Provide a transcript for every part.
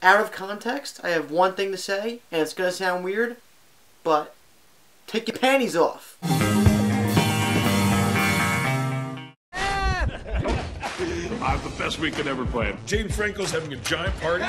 Out of context, I have one thing to say, and it's gonna sound weird, but take your panties off. The best we could ever plan. James Franco's having a giant party.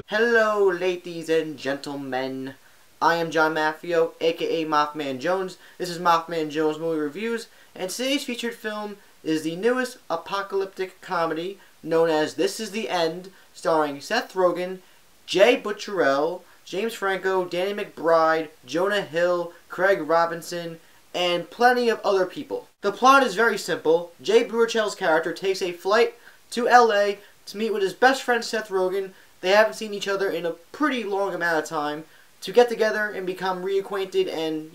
Hello, ladies and gentlemen. I am John Maffio, aka MaffmanJones. This is MaffmanJones Movie Reviews, and today's featured film is the newest apocalyptic comedy known as This Is the End, starring Seth Rogen, Jay Butcherell, James Franco, Danny McBride, Jonah Hill, Craig Robinson, and plenty of other people. The plot is very simple. Jay Butcherell's character takes a flight to LA to meet with his best friend Seth Rogen. They haven't seen each other in a pretty long amount of time, to get together and become reacquainted and,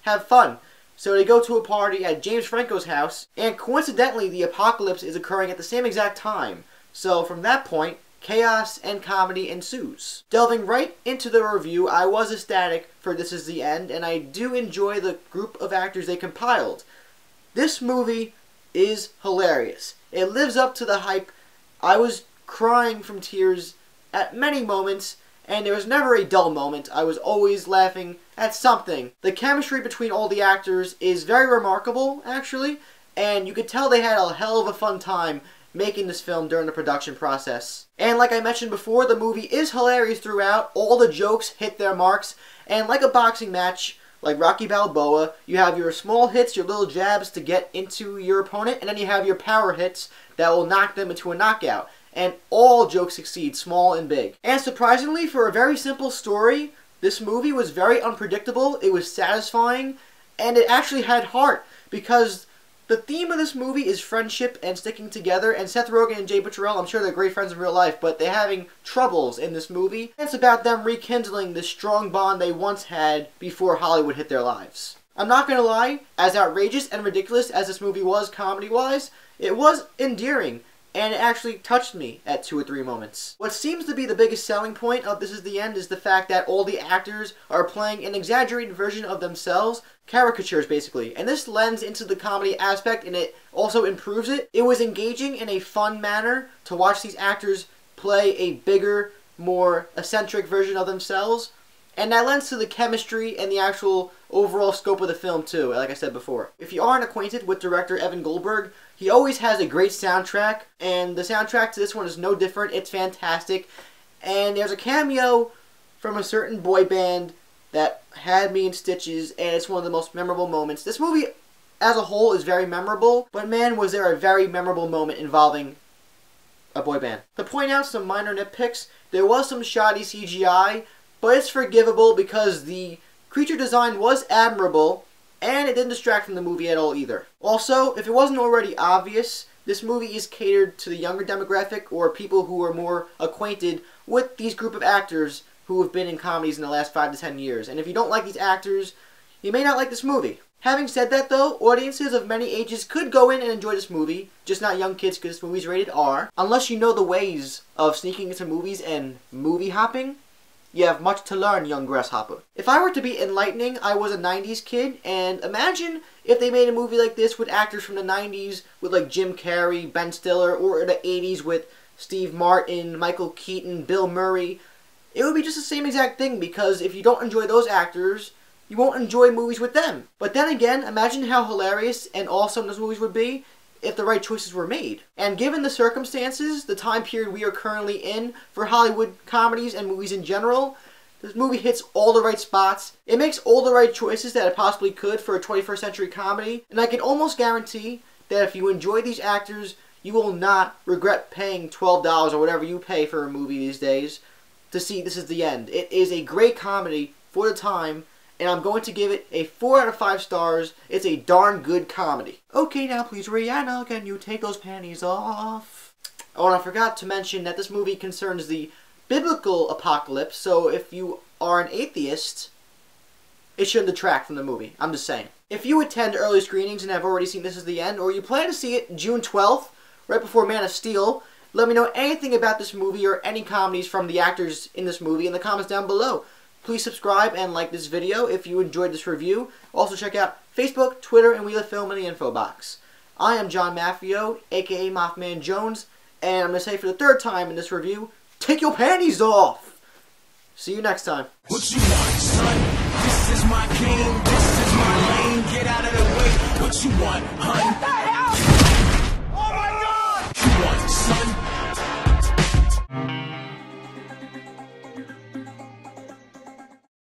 have fun. So they go to a party at James Franco's house, and coincidentally the apocalypse is occurring at the same exact time. So from that point, chaos and comedy ensues. Delving right into the review, I was ecstatic for This Is the End, and I do enjoy the group of actors they compiled. This movie is hilarious. It lives up to the hype. I was crying from tears at many moments, and there was never a dull moment. I was always laughing at something. The chemistry between all the actors is very remarkable, actually, and you could tell they had a hell of a fun time making this film during the production process. And like I mentioned before, the movie is hilarious throughout. All the jokes hit their marks, and like a boxing match, like Rocky Balboa, you have your small hits, your little jabs to get into your opponent, and then you have your power hits that will knock them into a knockout. And all jokes succeed, small and big. And surprisingly, for a very simple story, this movie was very unpredictable, it was satisfying, and it actually had heart, because the theme of this movie is friendship and sticking together, and Seth Rogen and Jay Butcherell, I'm sure they're great friends in real life, but they're having troubles in this movie. It's about them rekindling the strong bond they once had before Hollywood hit their lives. I'm not gonna lie, as outrageous and ridiculous as this movie was comedy-wise, it was endearing, and it actually touched me at 2 or 3 moments. What seems to be the biggest selling point of This Is the End is the fact that all the actors are playing an exaggerated version of themselves, caricatures basically, and this lends into the comedy aspect and it also improves it. It was engaging in a fun manner to watch these actors play a bigger, more eccentric version of themselves, and that lends to the chemistry and the actual overall scope of the film too, like I said before. If you aren't acquainted with director Evan Goldberg, he always has a great soundtrack, and the soundtrack to this one is no different. It's fantastic, and there's a cameo from a certain boy band that had me in stitches, and it's one of the most memorable moments. This movie as a whole is very memorable, but man, was there a very memorable moment involving a boy band. To point out some minor nitpicks, there was some shoddy CGI, but it's forgivable because the creature design was admirable, and it didn't distract from the movie at all either. Also, if it wasn't already obvious, this movie is catered to the younger demographic or people who are more acquainted with these group of actors who have been in comedies in the last 5 to 10 years. And if you don't like these actors, you may not like this movie. Having said that though, audiences of many ages could go in and enjoy this movie, just not young kids because this movie's rated R. Unless you know the ways of sneaking into movies and movie hopping, you have much to learn, young grasshopper. If I were to be enlightening, I was a 90s kid, and imagine if they made a movie like this with actors from the 90s, with like Jim Carrey, Ben Stiller, or the 80s with Steve Martin, Michael Keaton, Bill Murray. It would be just the same exact thing, because if you don't enjoy those actors, you won't enjoy movies with them. But then again, imagine how hilarious and awesome those movies would be if the right choices were made. And given the circumstances, the time period we are currently in for Hollywood comedies and movies in general, this movie hits all the right spots. It makes all the right choices that it possibly could for a 21st century comedy, and I can almost guarantee that if you enjoy these actors, you will not regret paying $12 or whatever you pay for a movie these days to see This Is the End. It is a great comedy for the time, and I'm going to give it a 4 out of 5 stars. It's a darn good comedy. Okay, now please, Rihanna, can you take those panties off? Oh, and I forgot to mention that this movie concerns the biblical apocalypse, so if you are an atheist, it shouldn't detract from the movie. I'm just saying. If you attend early screenings and have already seen This Is the End, or you plan to see it June 12th, right before Man of Steel, let me know anything about this movie or any comedies from the actors in this movie in the comments down below. Please subscribe and like this video if you enjoyed this review. Also check out Facebook, Twitter, and Wheel of Film in the info box. I am John Maffio, aka MaffmanJones, And I'm going to say for the third time in this review, take your panties off! See you next time. What you want, son? This is my game, this is my lane. Get out of the way. What you want, hun?